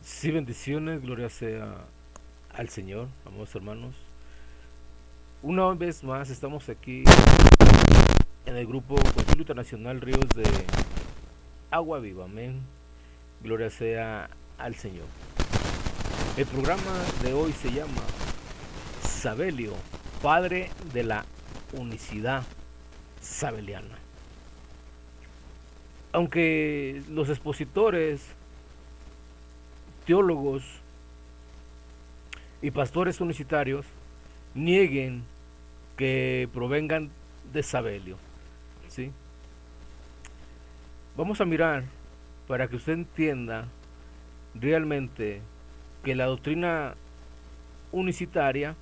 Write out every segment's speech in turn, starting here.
Sí, bendiciones, gloria sea al Señor, amados hermanos. Una vez más estamos aquí en el grupo Concilio Internacional Ríos de Agua Viva, amén. Gloria sea al Señor. El programa de hoy se llama Sabelio, Padre de la Unicidad Sabeliana. Aunque los expositores, teólogos y pastores unicitarios nieguen que provengan de Sabelio, ¿sí? Vamos a mirar para que usted entienda realmente que la doctrina unicitaria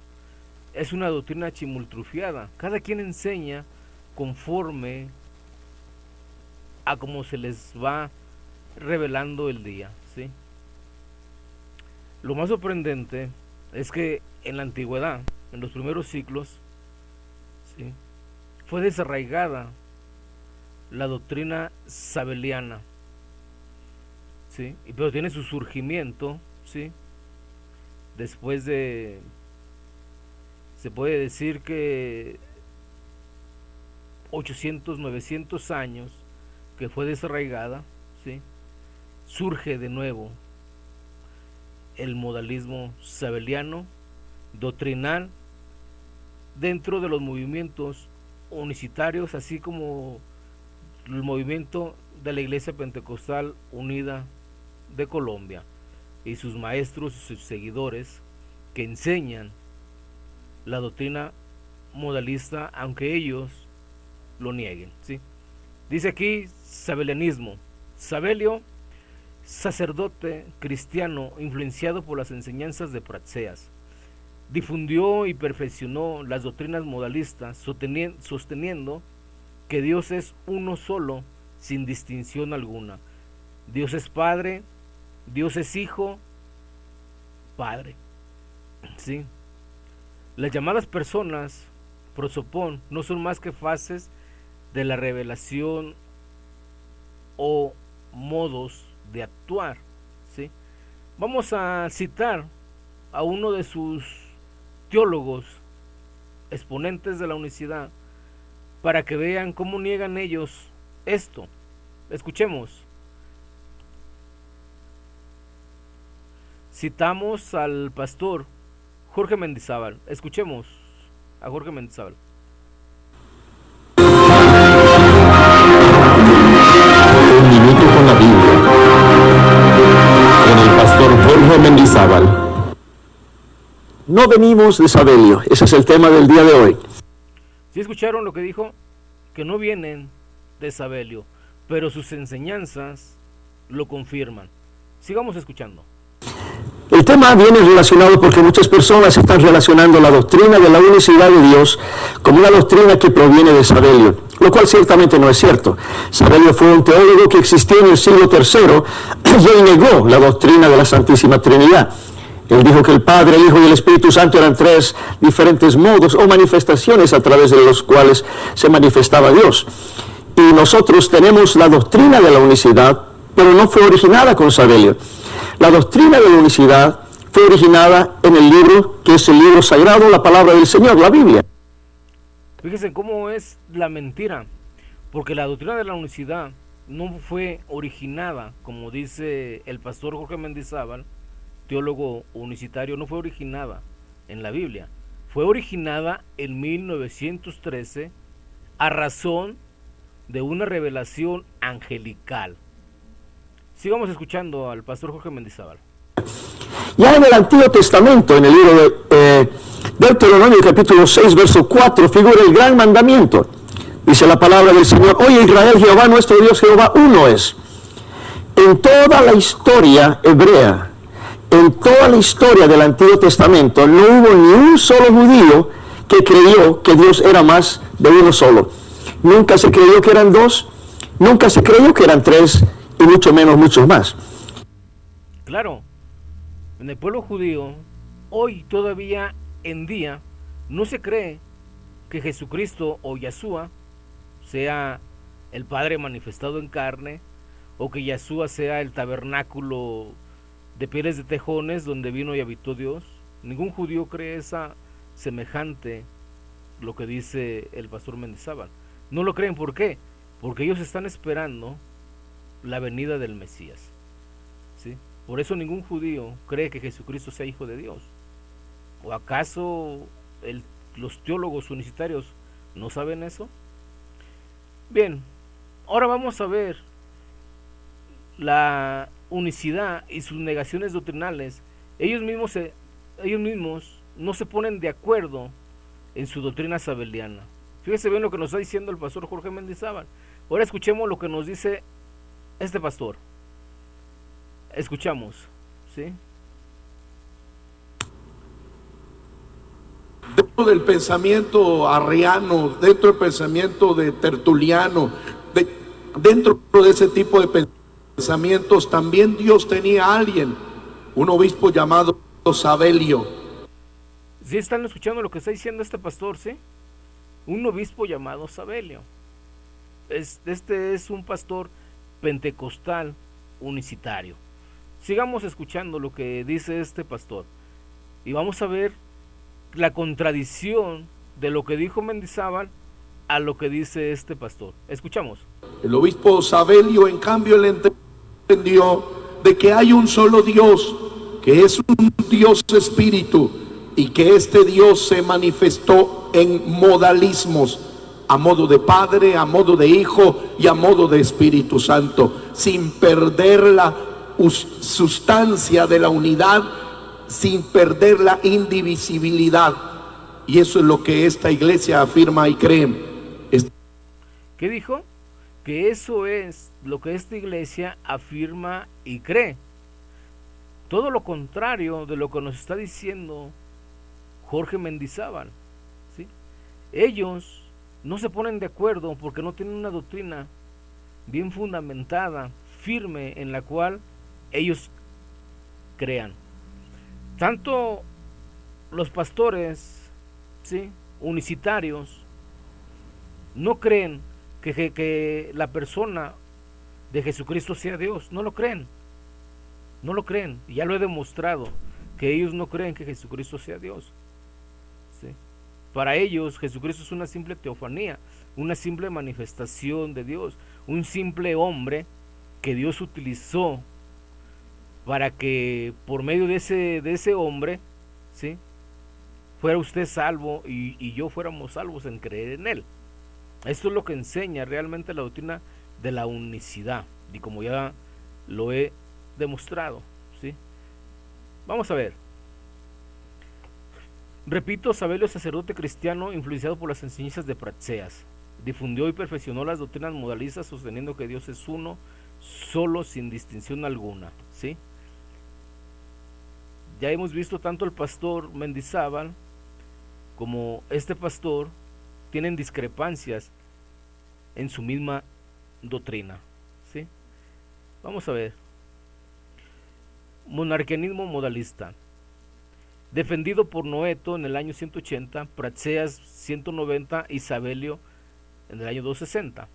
es una doctrina chimultrufiada. Cada quien enseña conforme a cómo se les va revelando el día, ¿sí? Lo más sorprendente es que en la antigüedad, en los primeros siglos, ¿sí?, fue desarraigada la doctrina sabeliana, ¿sí? Pero tiene su surgimiento, ¿sí?, después de, se puede decir que 800, 900 años que fue desarraigada, ¿sí?, surge de nuevo el modalismo sabeliano doctrinal dentro de los movimientos unicitarios, así como el movimiento de la Iglesia Pentecostal Unida de Colombia y sus maestros y sus seguidores que enseñan la doctrina modalista, aunque ellos lo nieguen, ¿sí? Dice aquí sabelianismo. Sabelio, sacerdote cristiano influenciado por las enseñanzas de Pratseas, difundió y perfeccionó las doctrinas modalistas, sosteniendo que Dios es uno solo, sin distinción alguna. Dios es Padre, Dios es Hijo, Padre, ¿sí? Las llamadas personas prosopón no son más que fases de la revelación o modos de actuar, ¿sí? Vamos a citar a uno de sus teólogos, exponentes de la unicidad, para que vean cómo niegan ellos esto. Escuchemos. Citamos al pastor Jorge Mendizábal. Escuchemos a Jorge Mendizábal. Un minuto con la Biblia, con el pastor Jorge Mendizábal. No venimos de Sabelio, ese es el tema del día de hoy. ¿Sí escucharon lo que dijo? Que no vienen de Sabelio, pero sus enseñanzas lo confirman. Sigamos escuchando. El tema viene relacionado porque muchas personas están relacionando la doctrina de la unicidad de Dios como una doctrina que proviene de Sabelio, lo cual ciertamente no es cierto. Sabelio fue un teólogo que existió en el siglo III y él negó la doctrina de la Santísima Trinidad. Él dijo que el Padre, el Hijo y el Espíritu Santo eran tres diferentes modos o manifestaciones a través de los cuales se manifestaba Dios. Y nosotros tenemos la doctrina de la unicidad, pero no fue originada con Sabelio. La doctrina de la unicidad fue originada en el libro, que es el libro sagrado, la palabra del Señor, la Biblia. Fíjense cómo es la mentira, porque la doctrina de la unicidad no fue originada, como dice el pastor Jorge Mendizábal, teólogo unicitario, no fue originada en la Biblia, fue originada en 1913 a razón de una revelación angelical. Sigamos escuchando al pastor Jorge Mendizábal. Ya en el Antiguo Testamento, en el libro de Deuteronomio capítulo 6, verso 4, figura el gran mandamiento. Dice la palabra del Señor: oye Israel, Jehová nuestro Dios, Jehová uno es. En toda la historia hebrea, en toda la historia del Antiguo Testamento, no hubo ni un solo judío que creyó que Dios era más de uno solo. Nunca se creyó que eran dos, nunca se creyó que eran tres, y mucho menos muchos más. Claro, en el pueblo judío, hoy todavía en día, no se cree que Jesucristo o Yahshua sea el Padre manifestado en carne, o que Yahshua sea el tabernáculo de pieles de tejones donde vino y habitó Dios. Ningún judío cree esa semejante lo que dice el pastor Mendizábal. No lo creen, ¿por qué? Porque ellos están esperando la venida del Mesías, ¿sí? Por eso ningún judío cree que Jesucristo sea hijo de Dios. ¿O acaso los teólogos unicitarios no saben eso? Bien, ahora vamos a ver la unicidad y sus negaciones doctrinales. Ellos mismos no se ponen de acuerdo en su doctrina sabeliana. Fíjese bien lo que nos está diciendo el pastor Jorge Mendizábal. Ahora escuchemos lo que nos dice este pastor. Escuchamos, ¿sí? Dentro del pensamiento arriano, dentro del pensamiento de Tertuliano, dentro de ese tipo de pensamientos, también Dios tenía a alguien, un obispo llamado Sabelio. ¿Sí están escuchando lo que está diciendo este pastor, sí? Un obispo llamado Sabelio. Este es un pastor pentecostal unicitario. Sigamos escuchando lo que dice este pastor y vamos a ver la contradicción de lo que dijo Mendizábal a lo que dice este pastor. Escuchamos. El obispo Sabelio, en cambio, le entendió de que hay un solo Dios, que es un Dios espíritu, y que este Dios se manifestó en modalismos, a modo de Padre, a modo de Hijo y a modo de Espíritu Santo, sin perder la sustancia de la unidad, sin perder la indivisibilidad. Y eso es lo que esta iglesia afirma y cree. ¿Qué dijo? Que eso es lo que esta iglesia afirma y cree. Todo lo contrario de lo que nos está diciendo Jorge Mendizábal, ¿sí? Ellos no se ponen de acuerdo porque no tienen una doctrina bien fundamentada, firme, en la cual ellos crean. Tanto los pastores, ¿sí?, unicitarios no creen que la persona de Jesucristo sea Dios. No lo creen. No lo creen. Y ya lo he demostrado, que ellos no creen que Jesucristo sea Dios. ¿Sí? Para ellos Jesucristo es una simple teofanía, una simple manifestación de Dios, un simple hombre que Dios utilizó para que por medio de ese hombre, ¿sí?, fuera usted salvo y yo fuéramos salvos en creer en él. Esto es lo que enseña realmente la doctrina de la unicidad, y como ya lo he demostrado, ¿sí? Vamos a ver. Repito, Sabelio, sacerdote cristiano influenciado por las enseñanzas de Pratseas, difundió y perfeccionó las doctrinas modalistas, sosteniendo que Dios es uno, solo, sin distinción alguna, ¿sí? Ya hemos visto tanto el pastor Mendizábal como este pastor tienen discrepancias en su misma doctrina, ¿sí? Vamos a ver. Monarquianismo modalista, defendido por Noeto en el año 180, Pratseas 190 y Sabelio en el año 260.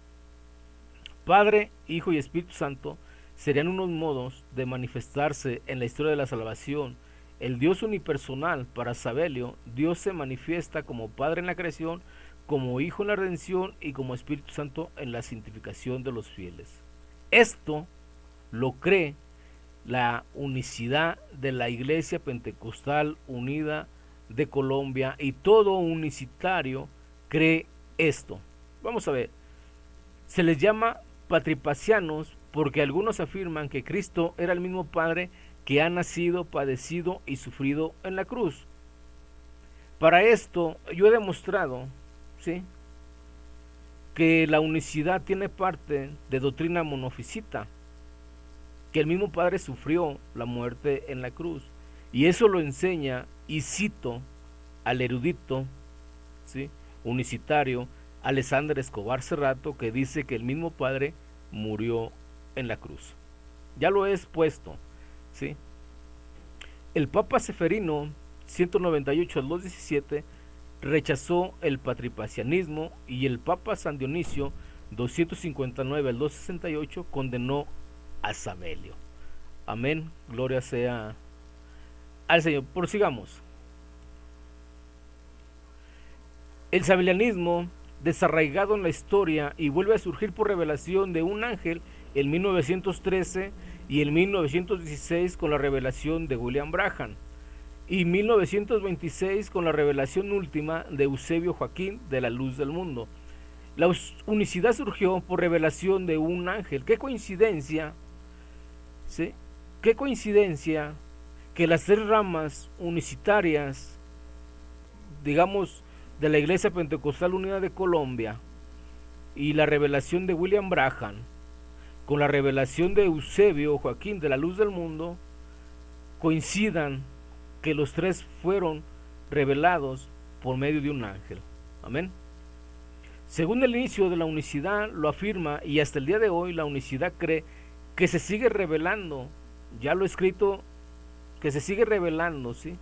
Padre, Hijo y Espíritu Santo serían unos modos de manifestarse en la historia de la salvación. El Dios unipersonal para Sabelio, Dios se manifiesta como Padre en la creación, como Hijo en la redención y como Espíritu Santo en la santificación de los fieles. Esto lo cree la unicidad de la Iglesia Pentecostal Unida de Colombia, y todo unicitario cree esto. Vamos a ver. Se les llama patripacianos porque algunos afirman que Cristo era el mismo Padre que ha nacido, padecido y sufrido en la cruz. Para esto yo he demostrado, ¿sí?, que la unicidad tiene parte de doctrina monofisita, que el mismo Padre sufrió la muerte en la cruz, y eso lo enseña, y cito al erudito, ¿sí?, unicitario Alexander Escobar Cerrato, que dice que el mismo Padre murió en la cruz. Ya lo he expuesto, ¿sí? El Papa Seferino 198 al 217 rechazó el patripacianismo, y el Papa San Dionisio 259 al 268 condenó a Sabelio. Amén. Gloria sea al Señor. Prosigamos. El sabelianismo, desarraigado en la historia y vuelve a surgir por revelación de un ángel en 1913 y en 1916 con la revelación de William Branham y 1926 con la revelación última de Eusebio Joaquín de la Luz del Mundo. La unicidad surgió por revelación de un ángel. ¡Qué coincidencia! ¿Sí? ¡Qué coincidencia que las tres ramas unicitarias, digamos, de la Iglesia Pentecostal Unida de Colombia y la revelación de William Branham con la revelación de Eusebio Joaquín de la Luz del Mundo coincidan que los tres fueron revelados por medio de un ángel? Amén. Según el inicio de la unicidad lo afirma, y hasta el día de hoy la unicidad cree que se sigue revelando, ya lo escrito, que se sigue revelando, ¿sí?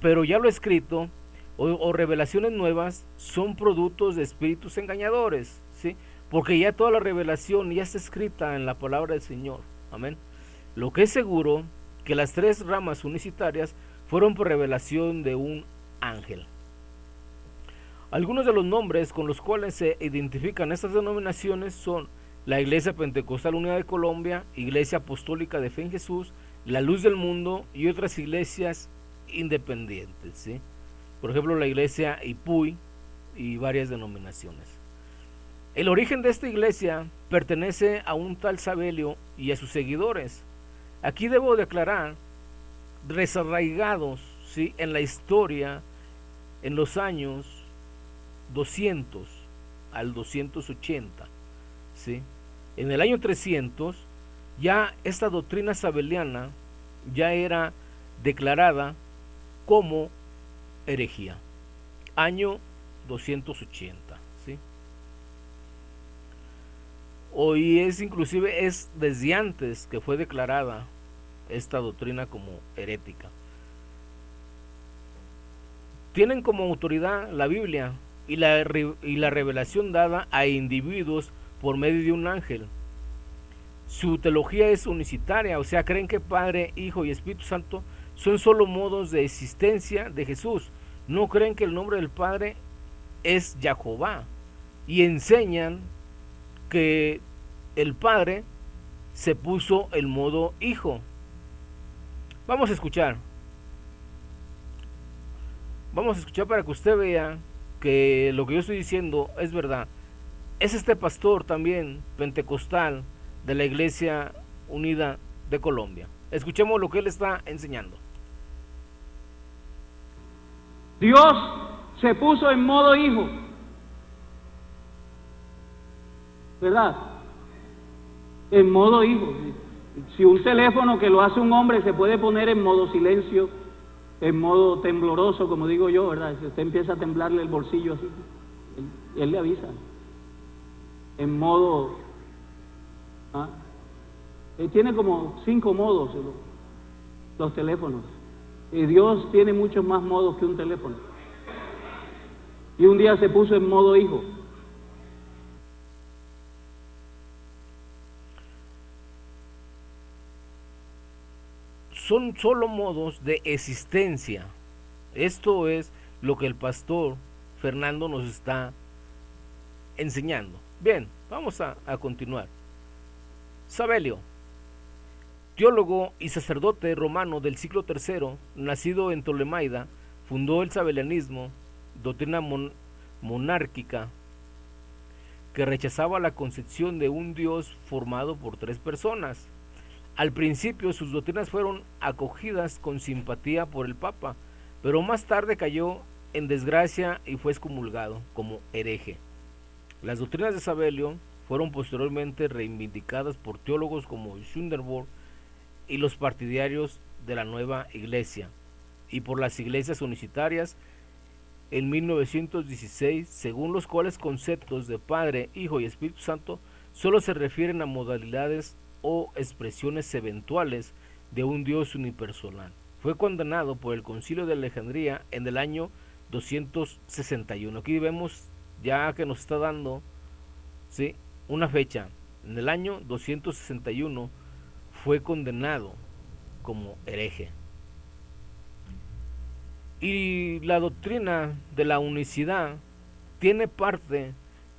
Pero ya lo escrito o revelaciones nuevas son productos de espíritus engañadores, ¿sí? Porque ya toda la revelación ya está escrita en la palabra del Señor. Amén. Lo que es seguro, que las tres ramas unicitarias fueron por revelación de un ángel. Algunos de los nombres con los cuales se identifican estas denominaciones son la Iglesia Pentecostal Unida de Colombia, Iglesia Apostólica de Fe en Jesús, la Luz del Mundo y otras iglesias independientes, ¿sí? Por ejemplo, la Iglesia IPUI y varias denominaciones. El origen de esta iglesia pertenece a un tal Sabelio y a sus seguidores. Aquí debo declarar, desarraigados, ¿sí?, en la historia, en los años 200 al 280, ¿sí? En el año 300 ya esta doctrina sabeliana ya era declarada como herejía. Año 280, ¿sí? Hoy es desde antes que fue declarada esta doctrina como herética. Tienen como autoridad la Biblia y la revelación dada a individuos por medio de un ángel. Su teología es unicitaria, o sea, creen que Padre, Hijo y Espíritu Santo son solo modos de existencia de Jesús. No creen que el nombre del Padre es Jehová, y enseñan que el Padre se puso el modo Hijo. Vamos a escuchar para que usted vea que lo que yo estoy diciendo es verdad. Es este pastor también pentecostal de la Iglesia Unida de Colombia. Escuchemos lo que él está enseñando. Dios se puso en modo hijo, ¿verdad? En modo hijo. Si un teléfono que lo hace un hombre se puede poner en modo silencio, en modo tembloroso, como digo yo, ¿verdad? Si usted empieza a temblarle el bolsillo así, él le avisa. En modo... Él tiene como 5 modos los teléfonos. Y Dios tiene muchos más modos que un teléfono. Y un día se puso en modo hijo. Son solo modos de existencia. Esto es lo que el pastor Fernando nos está enseñando. Bien, vamos a continuar. Sabelio, teólogo y sacerdote romano del siglo III, nacido en Ptolemaida, fundó el sabelianismo, doctrina monárquica que rechazaba la concepción de un Dios formado por 3 personas. Al principio sus doctrinas fueron acogidas con simpatía por el Papa, pero más tarde cayó en desgracia y fue excomulgado como hereje. Las doctrinas de Sabelio fueron posteriormente reivindicadas por teólogos como Schunderborg y los partidarios de la nueva iglesia, y por las iglesias unicitarias en 1916, según los cuales conceptos de Padre, Hijo y Espíritu Santo solo se refieren a modalidades o expresiones eventuales de un Dios unipersonal. Fue condenado por el Concilio de Alejandría en el año 261. Aquí vemos ya que nos está dando, ¿sí?, una fecha. En el año 261 fue condenado como hereje. Y la doctrina de la unicidad tiene parte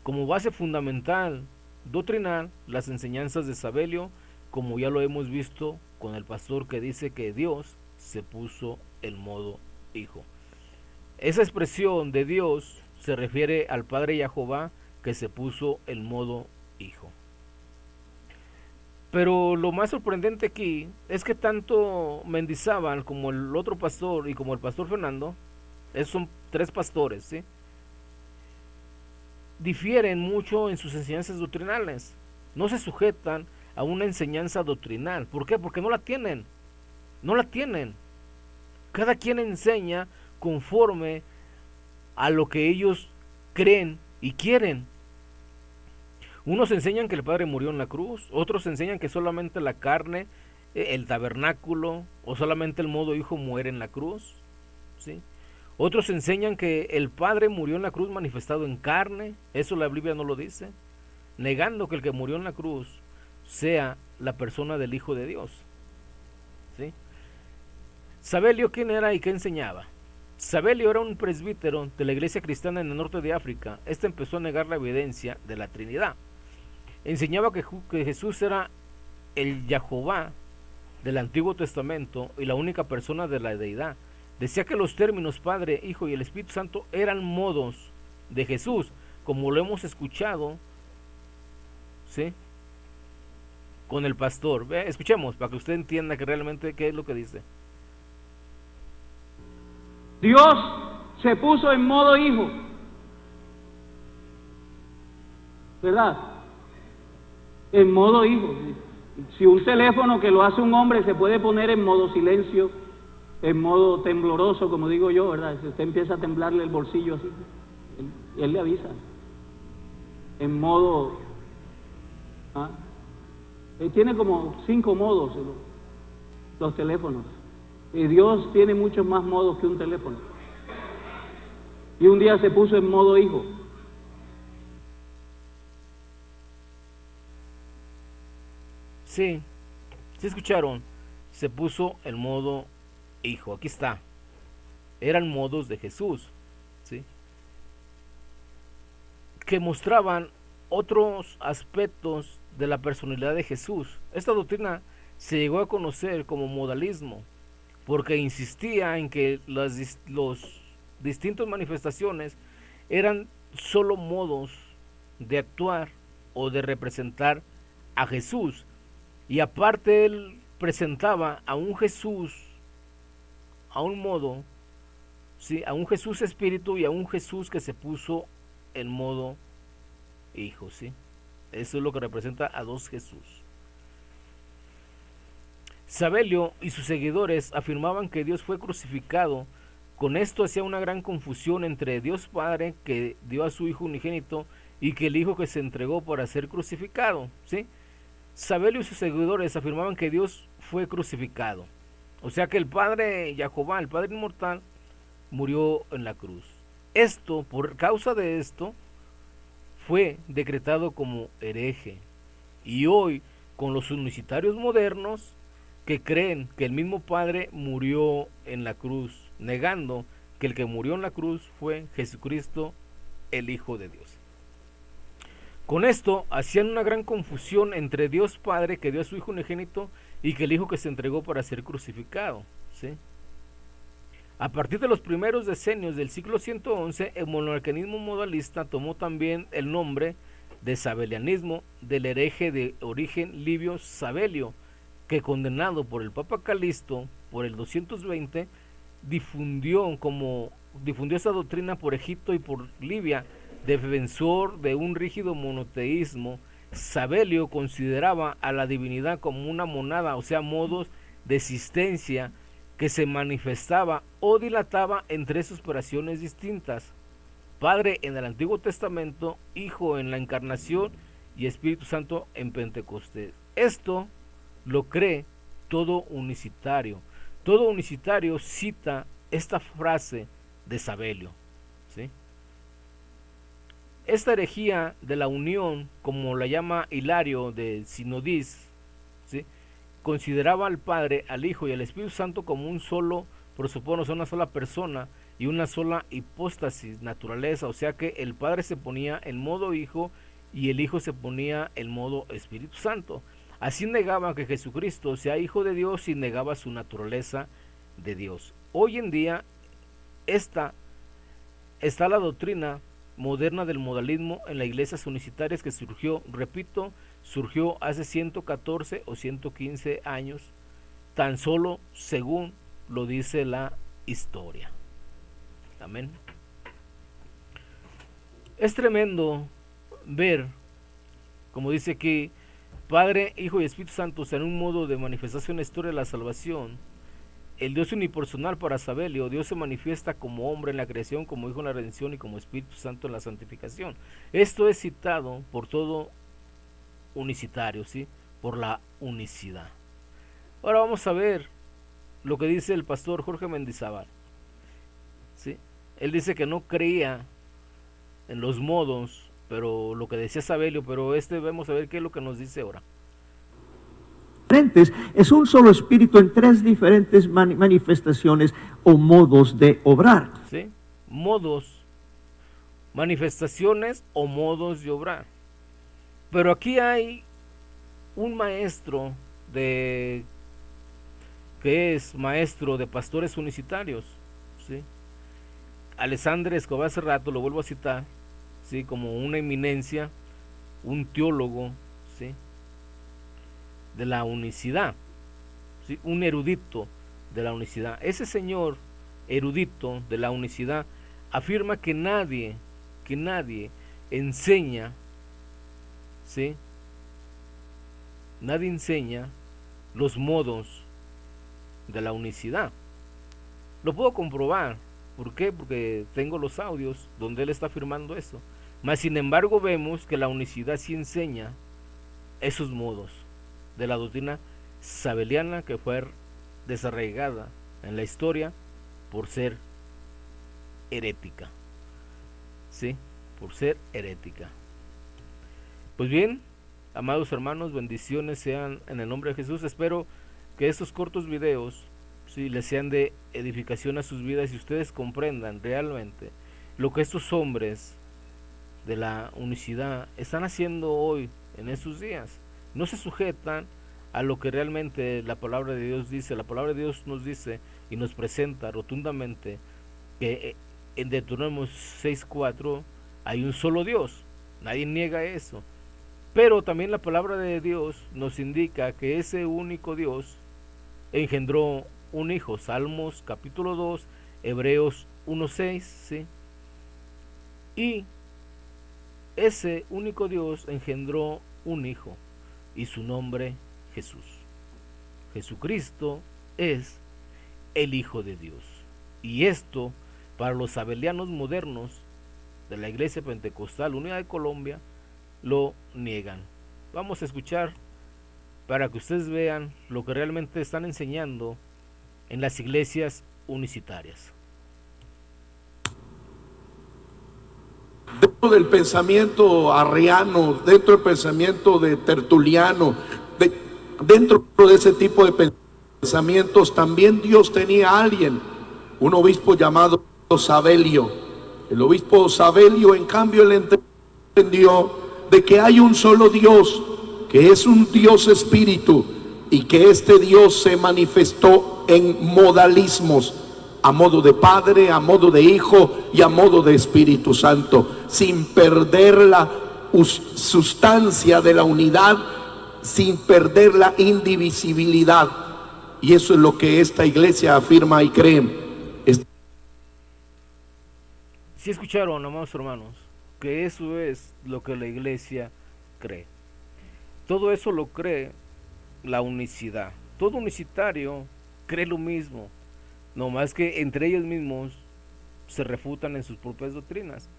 como base fundamental doctrinal las enseñanzas de Sabelio, como ya lo hemos visto con el pastor que dice que Dios se puso en modo hijo. Esa expresión de Dios se refiere al Padre Jehová que se puso en modo hijo. Pero lo más sorprendente aquí es que tanto Mendizábal como el otro pastor y como el pastor Fernando, esos son tres pastores, ¿sí?, difieren mucho en sus enseñanzas doctrinales. No se sujetan a una enseñanza doctrinal. ¿Por qué? Porque no la tienen. No la tienen. Cada quien enseña conforme a lo que ellos creen y quieren. Unos enseñan que el Padre murió en la cruz, otros enseñan que solamente la carne, el tabernáculo o solamente el modo hijo muere en la cruz, ¿sí? Otros enseñan que el Padre murió en la cruz manifestado en carne, eso la Biblia no lo dice, negando que el que murió en la cruz sea la persona del Hijo de Dios, ¿sí? Sabelio, ¿quién era y qué enseñaba? Sabelio era un presbítero de la iglesia cristiana en el norte de África. Este empezó a negar la evidencia de la Trinidad. Enseñaba que Jesús era el Jehová del Antiguo Testamento y la única persona de la deidad. Decía que los términos Padre, Hijo y el Espíritu Santo eran modos de Jesús, como lo hemos escuchado, ¿sí?, con el pastor. Escuchemos para que usted entienda que realmente qué es lo que dice. Dios se puso en modo hijo, ¿verdad? En modo hijo. Si un teléfono que lo hace un hombre se puede poner en modo silencio, en modo tembloroso, como digo yo, ¿verdad? Si usted empieza a temblarle el bolsillo así, él le avisa. En modo... Él tiene como 5 modos los teléfonos. Y Dios tiene muchos más modos que un teléfono. Y un día se puso en modo hijo. Sí, ¿sí escucharon? Se puso en modo hijo. Aquí está. Eran modos de Jesús, ¿sí?, que mostraban otros aspectos de la personalidad de Jesús. Esta doctrina se llegó a conocer como modalismo, porque insistía en que los distintas manifestaciones eran solo modos de actuar o de representar a Jesús, y aparte él presentaba a un Jesús, a un modo, ¿sí?, a un Jesús espíritu y a un Jesús que se puso en modo hijo, ¿sí? Eso es lo que representa a dos Jesús. Sabelio y sus seguidores afirmaban que Dios fue crucificado. Con esto hacía una gran confusión entre Dios Padre, que dio a su Hijo unigénito, y que el Hijo que se entregó para ser crucificado, ¿sí? Sabelio y sus seguidores afirmaban que Dios fue crucificado, o sea que el Padre Jehová, el Padre inmortal, murió en la cruz. Esto, por causa de esto, fue decretado como hereje. Y hoy, con los unicitarios modernos que creen que el mismo Padre murió en la cruz, negando que el que murió en la cruz fue Jesucristo, el Hijo de Dios. Con esto hacían una gran confusión entre Dios Padre, que dio a su Hijo unigénito, y que el Hijo que se entregó para ser crucificado, ¿sí? A partir de los primeros decenios del siglo 111, el monarquianismo modalista tomó también el nombre de sabelianismo del hereje de origen libio Sabelio, que, condenado por el Papa Calixto por el 220, difundió esta doctrina por Egipto y por Libia, defensor de un rígido monoteísmo. Sabelio consideraba a la divinidad como una monada, o sea, modos de existencia que se manifestaba o dilataba en 3 operaciones distintas: Padre en el Antiguo Testamento, Hijo en la Encarnación y Espíritu Santo en Pentecostés. Esto lo cree todo unicitario. Todo unicitario cita esta frase de Sabelio, ¿sí? Esta herejía de la unión, como la llama Hilario de Sinodis, ¿sí?, consideraba al Padre, al Hijo y al Espíritu Santo como un solo, por suponernos, una sola persona y una sola hipóstasis, naturaleza, o sea que el Padre se ponía en modo Hijo y el Hijo se ponía en modo Espíritu Santo. Así negaba que Jesucristo sea Hijo de Dios y negaba su naturaleza de Dios. Hoy en día está la doctrina moderna del modalismo en las iglesias unicitarias que surgió, repito, surgió hace 114 o 115 años, tan solo según lo dice la historia. Amén. Es tremendo ver, como dice aquí, Padre, Hijo y Espíritu Santo en un modo de manifestación en la historia de la salvación. El Dios unipersonal para Sabelio, Dios se manifiesta como hombre en la creación, como Hijo en la redención y como Espíritu Santo en la santificación. Esto es citado por todo unicitario, ¿sí? Por la unicidad. Ahora vamos a ver lo que dice el pastor Jorge Mendizábal, ¿sí? Él dice que no creía en los modos, pero lo que decía Sabelio, pero vamos a ver qué es lo que nos dice ahora. Es un solo espíritu en tres diferentes manifestaciones o modos de obrar. ¿Sí? Modos, manifestaciones o modos de obrar. Pero aquí hay un maestro que es maestro de pastores unicitarios, ¿sí? Alessandro Escobar, hace rato lo vuelvo a citar, ¿sí? Como una eminencia, un teólogo, ¿sí? De la unicidad, ¿sí? Un erudito de la unicidad. Ese señor erudito de la unicidad afirma que nadie enseña, ¿sí? Nadie enseña los modos de la unicidad. Lo puedo comprobar. ¿Por qué? Porque tengo los audios donde él está afirmando eso. Mas sin embargo vemos que la unicidad sí enseña esos modos de la doctrina sabeliana, que fue desarraigada en la historia por ser herética, ¿sí? Por ser herética. Pues bien, amados hermanos, bendiciones sean en el nombre de Jesús. Espero que estos cortos videos, ¿sí?, les sean de edificación a sus vidas y ustedes comprendan realmente lo que estos hombres de la unicidad están haciendo hoy en estos días. No se sujetan a lo que realmente la palabra de Dios dice. La palabra de Dios nos dice y nos presenta rotundamente que en Deuteronomio 6:4 hay un solo Dios. Nadie niega eso. Pero también la palabra de Dios nos indica que ese único Dios engendró un hijo. Salmos capítulo 2, Hebreos 1:6, ¿sí? Y ese único Dios engendró un hijo y su nombre Jesús. Jesucristo es el Hijo de Dios. Y esto, para los sabelianos modernos de la Iglesia Pentecostal Unida de Colombia, lo niegan. Vamos a escuchar para que ustedes vean lo que realmente están enseñando en las iglesias unicitarias. Dentro del pensamiento arriano, dentro del pensamiento de Tertuliano, dentro de ese tipo de pensamientos, también Dios tenía a alguien, un obispo llamado Sabelio. El obispo Sabelio, en cambio, él entendió de que hay un solo Dios, que es un Dios espíritu, y que este Dios se manifestó en modalismos, a modo de Padre, a modo de Hijo y a modo de Espíritu Santo, sin perder la sustancia de la unidad, sin perder la indivisibilidad. Y eso es lo que esta iglesia afirma y cree. Si escucharon, amados hermanos, que eso es lo que la iglesia cree. Todo eso lo cree la unicidad. Todo unicitario cree lo mismo, no más que entre ellos mismos se refutan en sus propias doctrinas.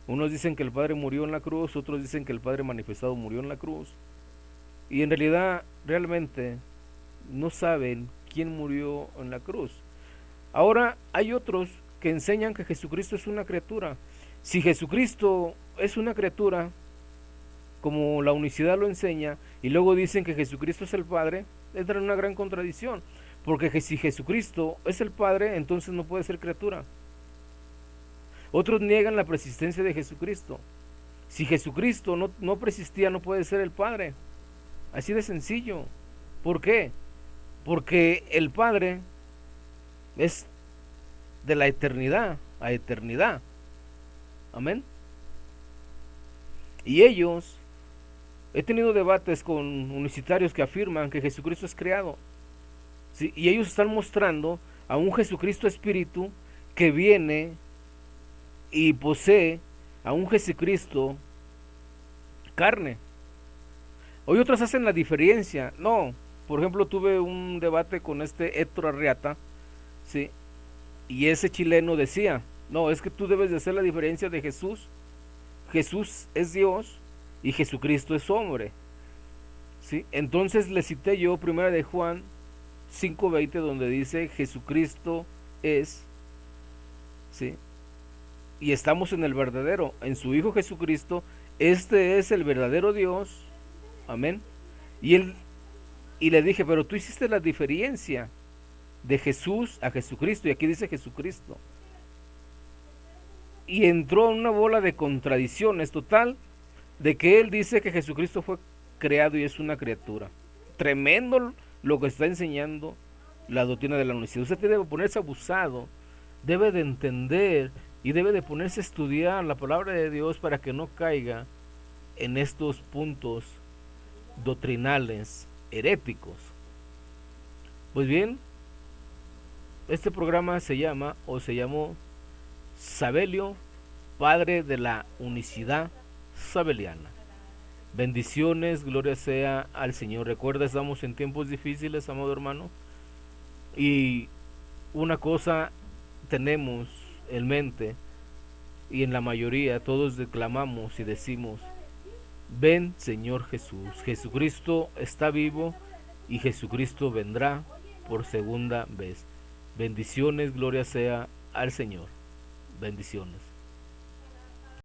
Unos dicen que el Padre murió en la cruz, otros dicen que el Padre manifestado murió en la cruz, y en realidad realmente no saben quién murió en la cruz. Ahora hay otros que enseñan que Jesucristo es una criatura. Si Jesucristo es una criatura, como la unicidad lo enseña, y luego dicen que Jesucristo es el Padre, entra en una gran contradicción, porque si Jesucristo es el Padre, entonces no puede ser criatura. Otros niegan la persistencia de Jesucristo. Si Jesucristo no persistía, no puede ser el Padre. Así de sencillo. ¿Por qué? Porque el Padre es de la eternidad a eternidad. Amén. Y ellos, he tenido debates con unicitarios que afirman que Jesucristo es creado. ¿Sí? Y ellos están mostrando a un Jesucristo espíritu que viene y posee a un Jesucristo carne. Hoy otros hacen la diferencia. No, por ejemplo, tuve un debate con Héctor Arriata, ¿sí? Y ese chileno decía, no, es que tú debes de hacer la diferencia de Jesús. Jesús es Dios y Jesucristo es hombre, ¿sí? Entonces le cité yo 1 de Juan 5:20, donde dice Jesucristo es, ¿sí? Y estamos en el verdadero, en su Hijo Jesucristo. Este es el verdadero Dios. Amén. Y le dije, pero tú hiciste la diferencia de Jesús a Jesucristo, y aquí dice Jesucristo. Y entró en una bola de contradicciones total, de que él dice que Jesucristo fue creado y es una criatura. Tremendo lo que está enseñando la doctrina de la unicidad. Usted debe ponerse abusado, debe de entender y debe de ponerse a estudiar la palabra de Dios para que no caiga en estos puntos doctrinales heréticos. Pues bien, este programa se llamó Sabelio, Padre de la Unicidad Sabeliana. Bendiciones, gloria sea al Señor. Recuerda, estamos en tiempos difíciles, amado hermano, y una cosa tenemos en mente, y en la mayoría todos declamamos y decimos: ven Señor Jesús. Jesucristo está vivo y Jesucristo vendrá por segunda vez. Bendiciones, gloria sea al Señor. Bendiciones.